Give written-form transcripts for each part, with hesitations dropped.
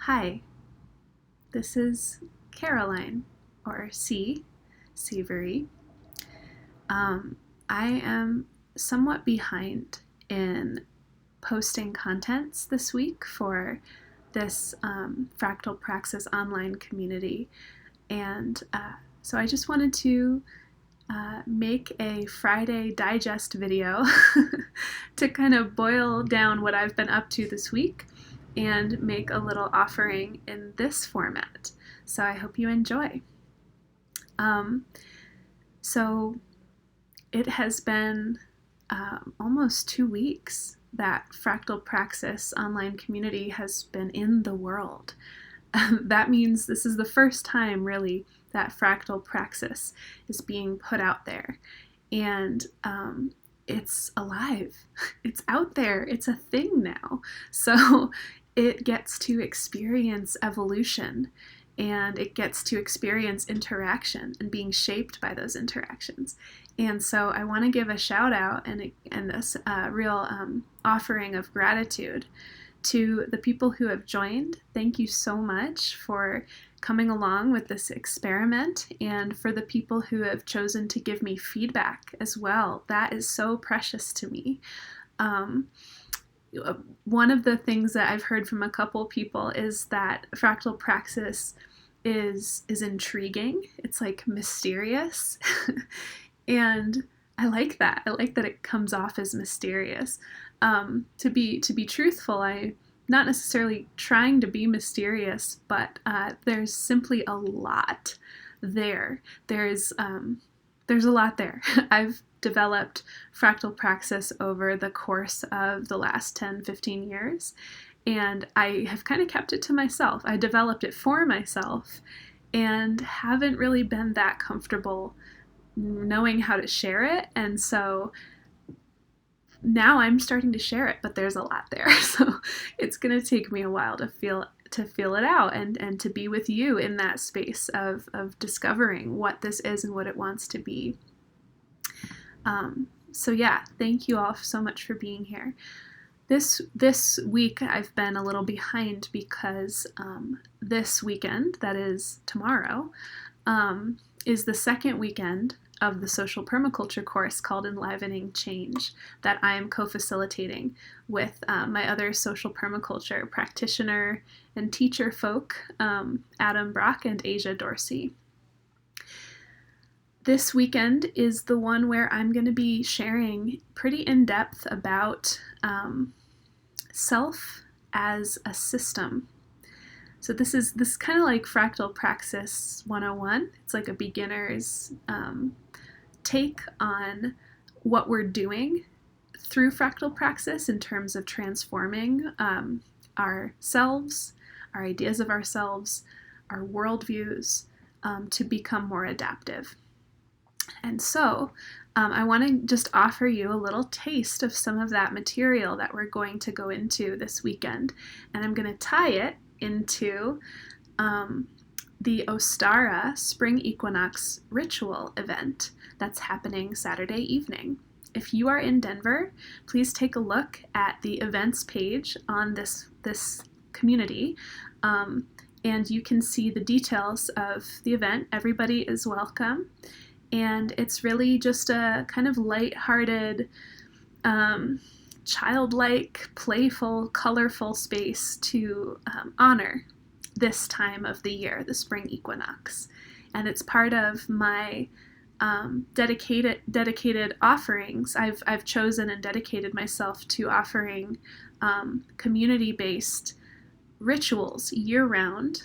Hi, this is Caroline, or C, Seavery. Um, I am somewhat behind in posting contents this week for this Fractal Praxis online community, and so I just wanted to make a Friday digest video to kind of boil down what I've been up to this week and make a little offering in this format. So I hope you enjoy. Um, so it has been almost 2 weeks that Fractal Praxis online community has been in the world. That means this is the first time, really, that Fractal Praxis is being put out there. And it's alive. It's out there. It's a thing now. So it gets to experience evolution, and it gets to experience interaction and being shaped by those interactions. And so I want to give a shout out and a real offering of gratitude to the people who have joined. Thank you so much for coming along with this experiment, and for the people who have chosen to give me feedback as well. That is so precious to me. One of the things that I've heard from a couple people is that Fractal Praxis is intriguing. It's like mysterious. And I like that. I like that it comes off as mysterious. To be truthful, I'm not necessarily trying to be mysterious, but there's simply a lot there. There's a lot there. I've developed Fractal Praxis over the course of the last 10-15 years, and I have kind of kept it to myself. I developed it for myself and haven't really been that comfortable knowing how to share it, and so now I'm starting to share it, but there's a lot there. So it's going to take me a while to feel it out and to be with you in that space of discovering what this is and what it wants to be. So yeah, thank you all so much for being here. This week I've been a little behind because this weekend, that is tomorrow, is the second weekend of the social permaculture course called Enlivening Change that I am co-facilitating with my other social permaculture practitioner and teacher folk, Adam Brock and Asia Dorsey. This weekend is the one where I'm going to be sharing pretty in-depth about self as a system. So this kind of like Fractal Praxis 101. It's like a beginner's take on what we're doing through Fractal Praxis in terms of transforming ourselves, our ideas of ourselves, our worldviews, to become more adaptive. And so I want to just offer you a little taste of some of that material that we're going to go into this weekend. And I'm going to tie it into the Ostara Spring Equinox Ritual event that's happening Saturday evening. If you are in Denver, please take a look at the events page on this community, and you can see the details of the event. Everybody is welcome, and it's really just a kind of lighthearted, childlike, playful, colorful space to honor this time of the year, the spring equinox. And it's part of my dedicated offerings. I've chosen and dedicated myself to offering community-based rituals year-round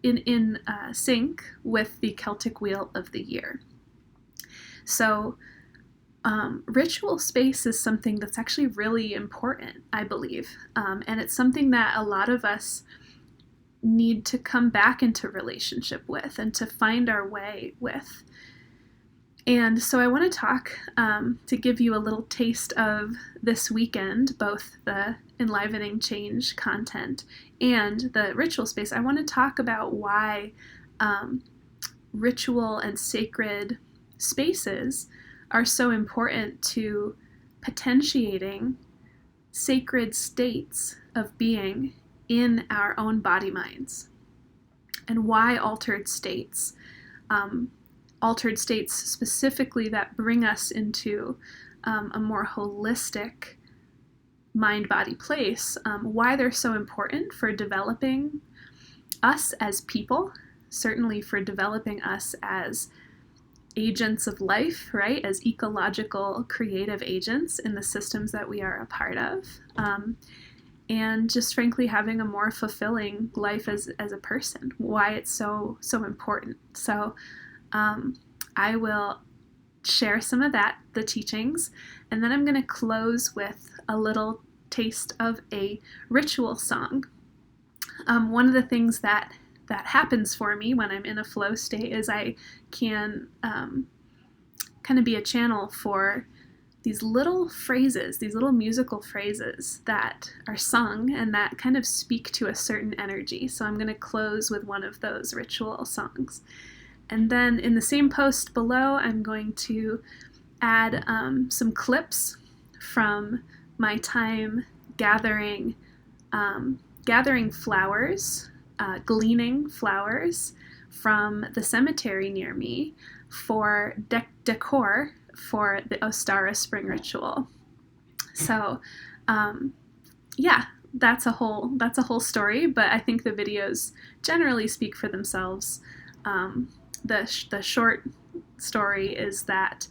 in sync with the Celtic Wheel of the Year. So ritual space is something that's actually really important, I believe, and it's something that a lot of us need to come back into relationship with and to find our way with. And so I want to talk, to give you a little taste of this weekend, both the Enlivening Change content and the ritual space. I want to talk about why ritual and sacred spaces are so important to potentiating sacred states of being in our own body minds, and why altered states specifically that bring us into a more holistic mind-body place, why they're so important for developing us as people, certainly for developing us as agents of life, right? As ecological, creative agents in the systems that we are a part of. And just frankly having a more fulfilling life as a person, why it's so important. So I will share some of that, the teachings, and then I'm going to close with a little taste of a ritual song. One of the things that happens for me when I'm in a flow state is I can kind of be a channel for these little phrases, these little musical phrases that are sung and that kind of speak to a certain energy. So I'm going to close with one of those ritual songs. And then in the same post below, I'm going to add some clips from my time gathering flowers, gleaning flowers from the cemetery near me for decor for the Ostara spring ritual. So yeah, that's a whole story, but I think the videos generally speak for themselves. The short story is that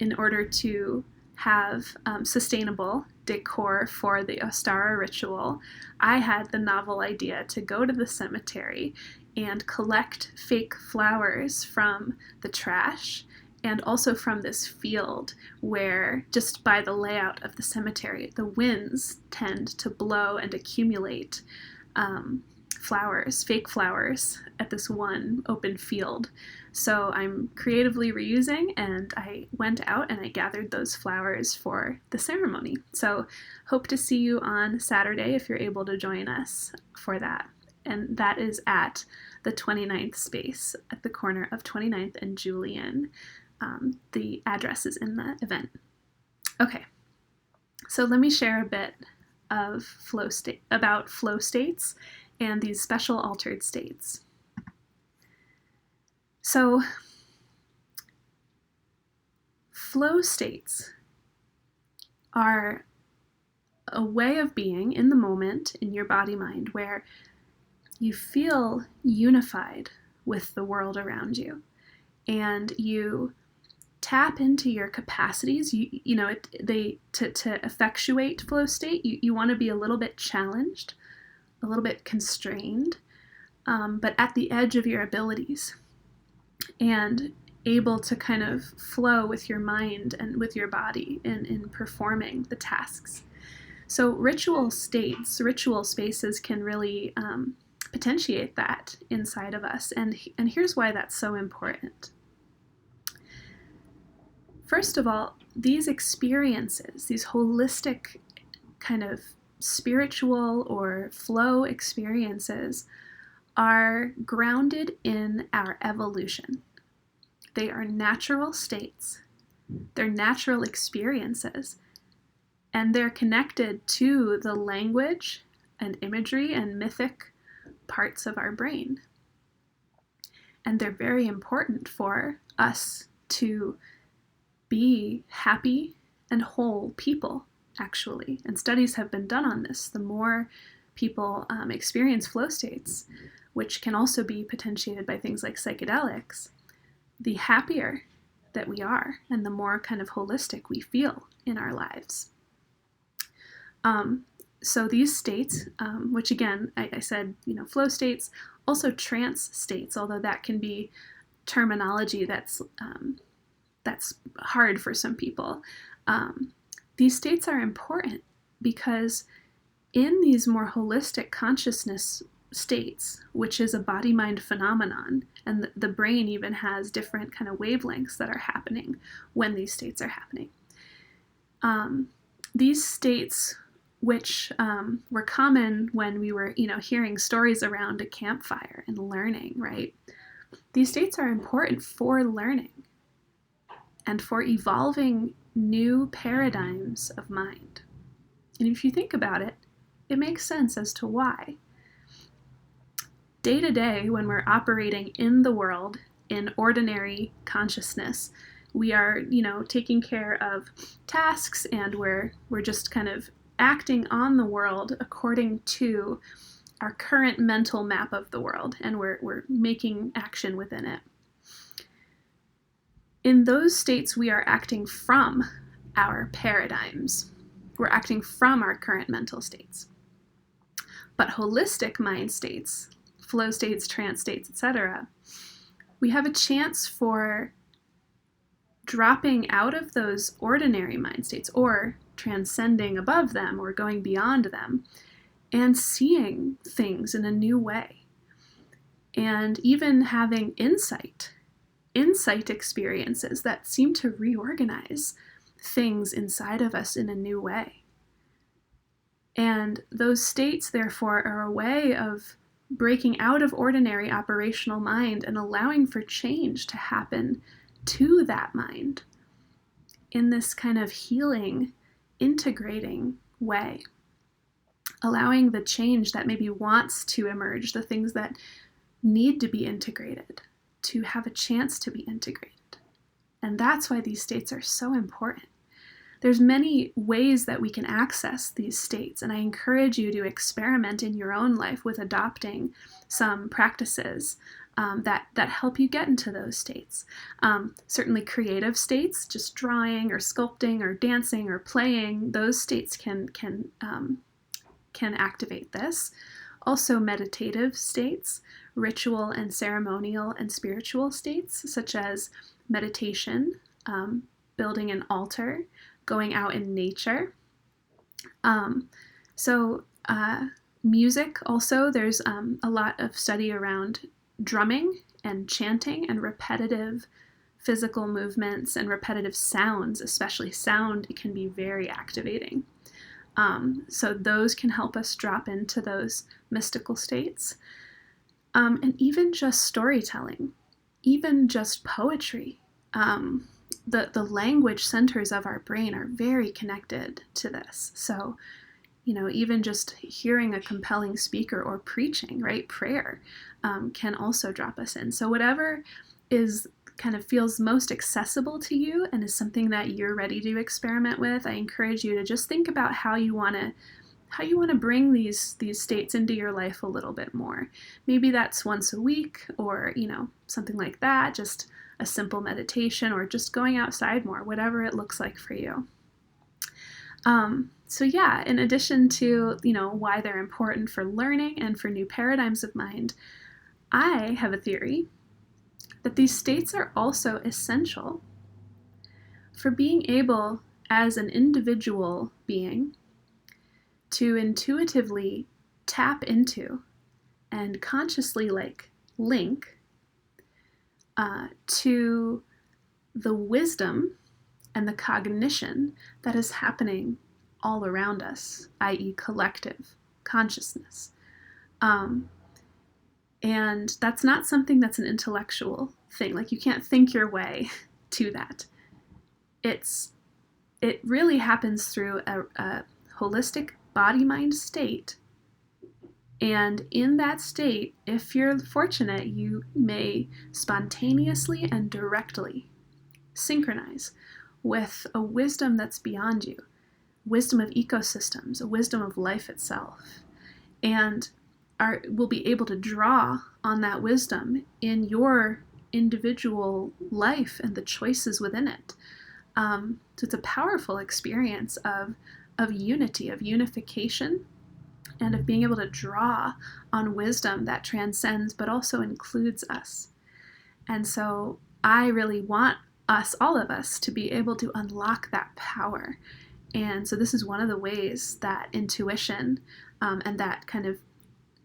in order to have sustainable decor for the Ostara ritual, I had the novel idea to go to the cemetery and collect fake flowers from the trash and also from this field where, just by the layout of the cemetery, the winds tend to blow and accumulate flowers, fake flowers, at this one open field. So I'm creatively reusing, and I went out and I gathered those flowers for the ceremony. So hope to see you on Saturday if you're able to join us for that. And that is at the 29th space at the corner of 29th and Julian. The address is in the event. Okay, so let me share a bit of about flow states and these special altered states. So flow states are a way of being in the moment in your body mind where you feel unified with the world around you, and you tap into your capacities. To effectuate flow state, you want to be a little bit challenged, a little bit constrained, but at the edge of your abilities, and able to kind of flow with your mind and with your body in performing the tasks. So ritual spaces can really potentiate that inside of us, and here's why that's so important. First of all, these experiences, these holistic kind of spiritual or flow experiences, are grounded in our evolution. They are natural states, they're natural experiences, and they're connected to the language and imagery and mythic parts of our brain. And they're very important for us to be happy and whole people, actually. And studies have been done on this. The more people experience flow states, which can also be potentiated by things like psychedelics, the happier that we are and the more kind of holistic we feel in our lives. So these states, which again, I said, flow states, also trance states, although that can be terminology that's hard for some people. These states are important because in these more holistic consciousness states, which is a body-mind phenomenon, and the brain even has different kind of wavelengths that are happening when these states are happening. These states, which were common when we were, hearing stories around a campfire and learning, right? These states are important for learning and for evolving new paradigms of mind. And if you think about it, it makes sense as to why. Day to day, when we're operating in the world in ordinary consciousness, we are, taking care of tasks, and we're just kind of acting on the world according to our current mental map of the world, and we're making action within it. In those states, we are acting from our paradigms. We're acting from our current mental states. But holistic mind states, flow states, trance states, etc., we have a chance for dropping out of those ordinary mind states, or transcending above them, or going beyond them, and seeing things in a new way, and even having insight experiences that seem to reorganize things inside of us in a new way. And those states, therefore, are a way of breaking out of ordinary operational mind and allowing for change to happen to that mind in this kind of healing, integrating way, allowing the change that maybe wants to emerge, the things that need to be integrated, to have a chance to be integrated. And that's why these states are so important. There's many ways that we can access these states, and I encourage you to experiment in your own life with adopting some practices that help you get into those states. Certainly creative states, just drawing or sculpting or dancing or playing, those states can activate this. Also meditative states, ritual and ceremonial and spiritual states, such as meditation, building an altar, going out in nature. Music also, there's a lot of study around drumming and chanting and repetitive physical movements and repetitive sounds, especially sound, it can be very activating. So those can help us drop into those mystical states. And even just storytelling, even just poetry. The language centers of our brain are very connected to this. So, even just hearing a compelling speaker or preaching, right, prayer, can also drop us in. So whatever is kind of feels most accessible to you and is something that you're ready to experiment with, I encourage you to just think about how you want to bring these states into your life a little bit more. Maybe that's once a week, or something like that, just a simple meditation, or just going outside more, whatever it looks like for you. So yeah, in addition to why they're important for learning and for new paradigms of mind, I have a theory that these states are also essential for being able, as an individual being, to intuitively tap into and consciously link to the wisdom and the cognition that is happening all around us, i.e. collective consciousness. And that's not something that's an intellectual thing. You can't think your way to that. It really happens through a holistic body-mind state. And in that state, if you're fortunate, you may spontaneously and directly synchronize with a wisdom that's beyond you, wisdom of ecosystems, a wisdom of life itself, and will be able to draw on that wisdom in your individual life and the choices within it. So it's a powerful experience of unity, of unification, and of being able to draw on wisdom that transcends but also includes us. And so I really want us, all of us, to be able to unlock that power. And so this is one of the ways that intuition and that kind of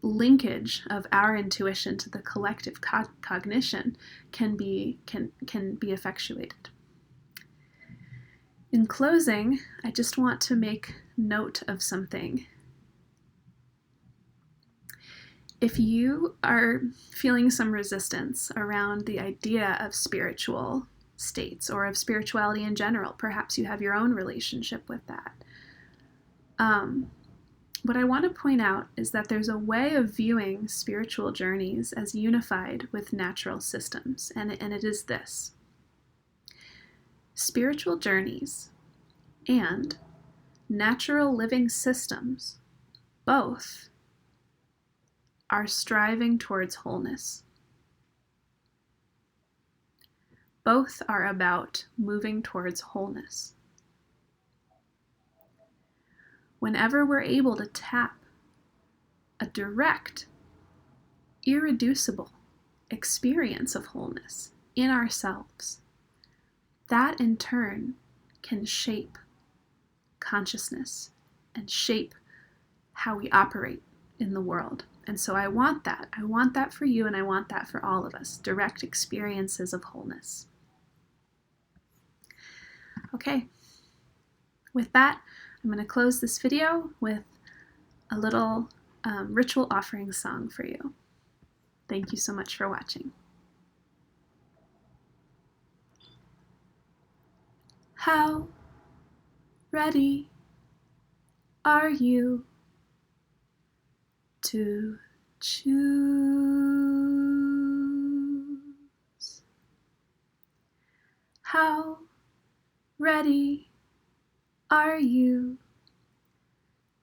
linkage of our intuition to the collective cognition can be effectuated. In closing, I just want to make note of something. If you are feeling some resistance around the idea of spiritual states or of spirituality in general, perhaps you have your own relationship with that. what I want to point out is that there's a way of viewing spiritual journeys as unified with natural systems, and it is this. Spiritual journeys and natural living systems both are striving towards wholeness. Both are about moving towards wholeness. Whenever we're able to tap a direct, irreducible experience of wholeness in ourselves, that in turn can shape consciousness and shape how we operate in the world. And so I want that. I want that for you, and I want that for all of us. Direct experiences of wholeness. Okay, with that, I'm going to close this video with a little ritual offering song for you. Thank you so much for watching. How ready are you to choose? How ready are you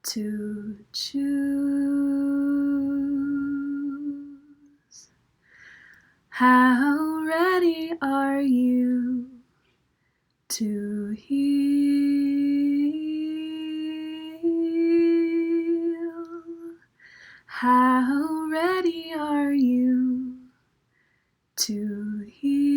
to choose? How ready are you to heal? How ready are you to heal?